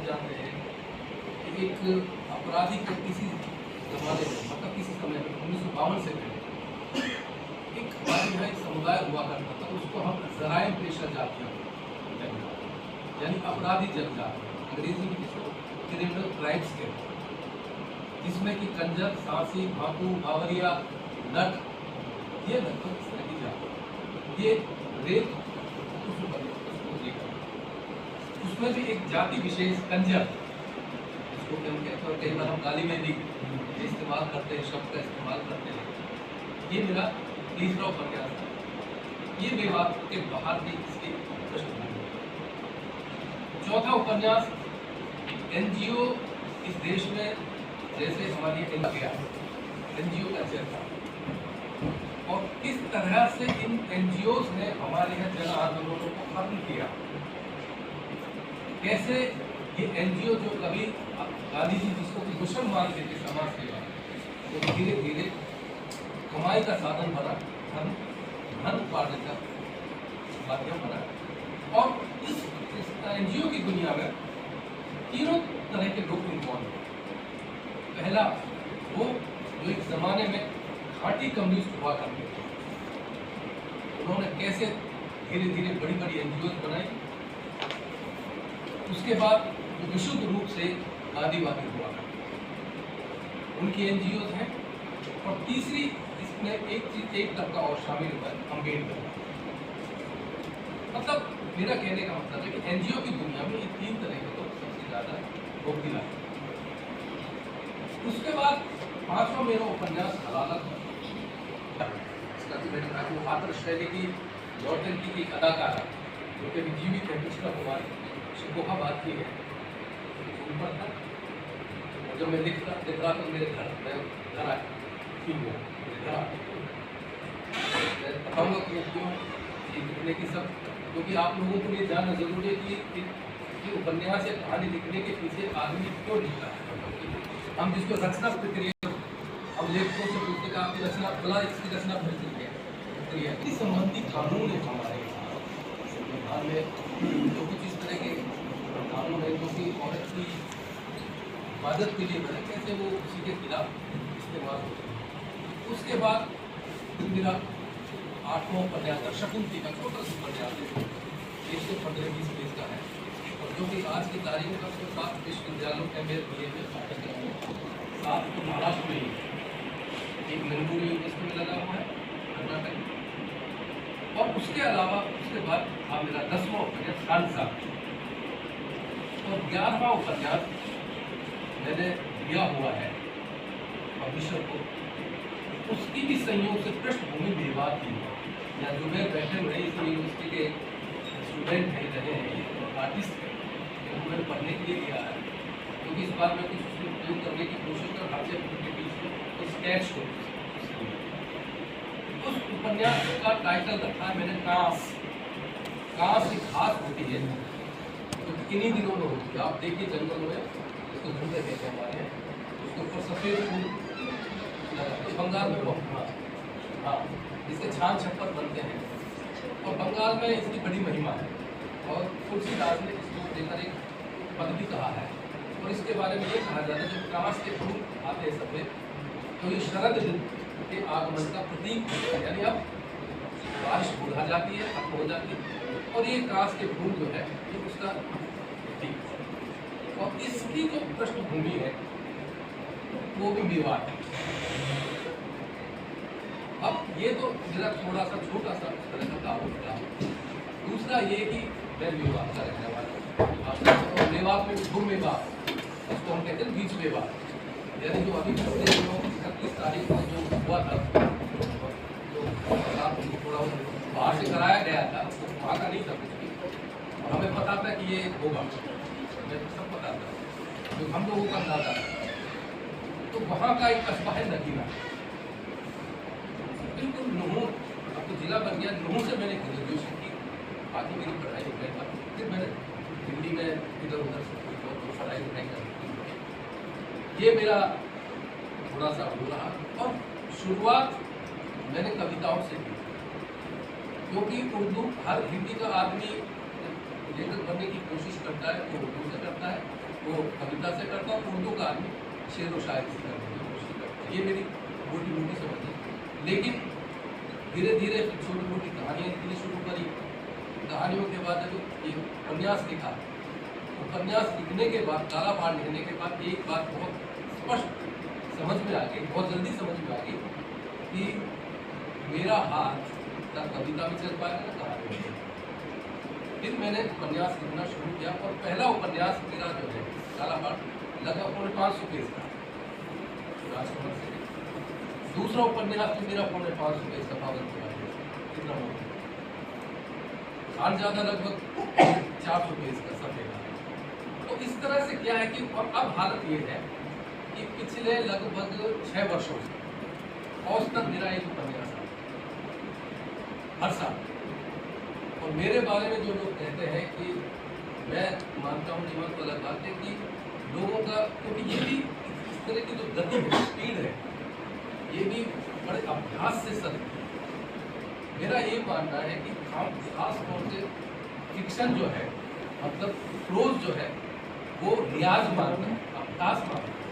जानते हैं कि एक अपराधी को किसी जमाने में मतलब किसी समय में 1952 से पहले एक हमारे यहाँ एक समुदाय हुआ करता था, उसको हम जराइम पेशा जातियाँ यानी अपराधी जनजाति अंग्रेजी में जिसको क्रिमिनल ट्राइब्स कहते हैं, जिसमें कि कंजर, सांसी, भाकू, बावरिया, नट, ये लगभग इस तरह की जाति, ये रेत उसमें भी एक जाति विशेष कंजर, जिसको हम कहते हैं और कई बार हम गाली में भी इस्तेमाल करते हैं, शब्द का इस्तेमाल करते हैं। ये मेरा तीसरा उपन्यास है। ये विवाद के बाहर भी इसकी पृष्ठभूमि। चौथा उपन्यास एनजीओ इस देश में जैसे हमारी इंडिया एनजीओ का चर्चा और किस तरह से इन एनजीओ ने हमारे यहाँ जन आंदोलनों को खत्म किया, कैसे ये एनजीओ जो कभी गांधी जी जिसको मिशन मानते थे समाज सेवा, तो धीरे धीरे कमाई का साधन बना, धन उपार्जन का माध्यम बना। और इस एनजीओ की दुनिया में तीनों तरह के लोग इन्वॉल्व हैं। पहला वो जो एक जमाने में खाटी कम्युनिस्ट हुआ करते थे, उन्होंने कैसे धीरे धीरे बड़ी बड़ी एनजीओ बनाई। उसके बाद जो विशुद्ध रूप से गांधीवादी हुआ उनकी एनजीओ हैं। और तीसरी इसमें एक चीज एक तबका और शामिल हुआ है, अम्बेडकर। मतलब मेरा कहने का मतलब है कि एनजीओ की दुनिया में ये तीन तरह के लोग सबसे ज्यादा भोगीला है। उसके बाद पांचवा मेरा उपन्यास हलालत है। इसका तो मैंने कहा कि वो आदर्श शैली की जॉर्डन की एक अदाकारा जो कि जीवित है, पिछला कुमारी शिकोहा बात की है उन पर था। जब मैं लिख रहा तो मेरे घर आया, ठीक हुआ मेरे घर मैं बताऊँगा क्यों लिखने की सब, क्योंकि आप लोगों को ये जानना जरूरी है कि उपन्यास या कहानी लिखने के पीछे आदमी क्यों लिखता है। हम जिसको रचना प्रक्रिया हम लेखकों से पूछते हैं आपकी रचना बला इसकी रचना प्रक्रिया इस संबंधी कानून है हमारे संविधान में, जो कुछ इस तरह के कानून है जो कि औरत की हिफाजत के लिए बने, कैसे वो उसी के खिलाफ इस्तेमाल होते हैं। उसके बाद मेरा आठवां उपन्यास शकुंतली का छोटा सा उपन्यास है, 115-20 पेज का है, और जो कि आज की तारीख में सबसे 7 विश्वविद्यालयों के MA में पाठ्यक्रम में 7 तो महाराष्ट्र में एक मैंगलोर यूनिवर्सिटी में लगा हुआ है कर्नाटक में। और उसके अलावा उसके बाद मेरा 10वां उपन्यास खानसा और 11वां उपन्यास मैंने दिया हुआ है पब्लिशर को। उसकी भी संयोग से पृष्ठभूमि विवाद की है। या जो मैं बैठे हुए इस यूनिवर्सिटी के स्टूडेंट हैं रहे हैं आर्टिस्ट हैं, उनको मैंने पढ़ने के लिए दिया है, क्योंकि इस बार मैं कुछ उसमें उपयोग करने की कोशिश कर भारतीय के बीच में तो स्केच को उस उपन्यास का टाइटल रखा है मैंने कांस। कांस एक घास होती है तो किन्हीं दिनों में होती है, आप देखिए जंगल में उसको ढूंढते देखे हमारे यहाँ, उसके ऊपर सफ़ेद फूल तो बंगाल में बहुत हाँ इसके छान छप्पर बनते हैं और बंगाल में इसकी बड़ी महिमा है। और तुलसीदास ने इसको लेकर एक पद भी कहा है और इसके बारे में ये कहा जाता है जब कांस के फूल आते हैं सफ़ेद तो ये शरद के आगमन का प्रतीक है, यानी अब बारिश बुढ़ा जाती है, अब हो जाती है, और ये कांस के फूल जो है ये उसका प्रतीक है। और इसकी जो पृष्ठभूमि है वो भी विवाद है। अब ये तो मेरा थोड़ा सा छोटा सा उस तरह का दावा था। दूसरा ये कि मैं विवाद का रहने वाला हूँ, मेवात में गुम मेवात उसको हम कहते हैं बीच मेवात, यानी जो अभी पिछले दिनों 31 तारीख को जो हुआ था तो थोड़ा बाहर से कराया गया था, तो वहाँ का नहीं था कुछ भी, और हमें पता था कि ये होगा, हमें तो सब पता था, जो हम लोगों का अंदाजा था। तो वहाँ का एक कस्बा है नगीना, बिल्कुल नूह, अब तो जिला बन गया। नूह से मैंने ग्रेजुएशन की, बाकी मेरी पढ़ाई लिखाई पर फिर मैंने दिल्ली में इधर उधर से पढ़ाई लिखाई कर। ये मेरा थोड़ा सा हो रहा। और शुरुआत मैंने कविताओं से की, क्योंकि उर्दू हर हिंदी का आदमी लेखक बनने की कोशिश करता है तो उर्दू से करता है, कविता से करता हूँ, उर्दू कहानी शेर व शायरी से करने की कोशिश करता हूँ। ये मेरी मोटी मोटी समझ है। लेकिन धीरे धीरे छोटी मोटी कहानियाँ लिखनी शुरू करी। कहानियों के बाद जब एक उपन्यास लिखा, उपन्यास लिखने के बाद, काला पहाड़ लिखने के बाद एक बात बहुत स्पष्ट समझ में आ गई, बहुत जल्दी समझ में आ गई कि मेरा हाथ ना कविता में चल पाएगा ना कहानी में। फिर मैंने उपन्यास लिखना शुरू किया और पहला उपन्यास मेरा जो है काला पहाड़ लगभग 550 पेज का राजकमल से। दूसरा उपन्यास भी मेरा 550 पेज का पावन कितना मोटा, और ज़्यादा लगभग 400 पेज का सफेद। तो इस तरह से क्या है कि और अब हालत ये है कि पिछले लगभग 6 वर्षों से औसतन मेरा एक उपन्यास आता है हर साल। और मेरे बारे में जो लोग कहते हैं कि मैं मानता हूँ, नहीं मानता अलग बात है कि लोगों का, क्योंकि ये भी इस तरह की जो गति है, स्पीड है, ये भी बड़े अभ्यास से सत्य है। मेरा ये मानना है कि खास तौर से फिक्शन जो है, मतलब प्रोज जो है, वो रियाज मांगता है, अभ्यास मांगता है।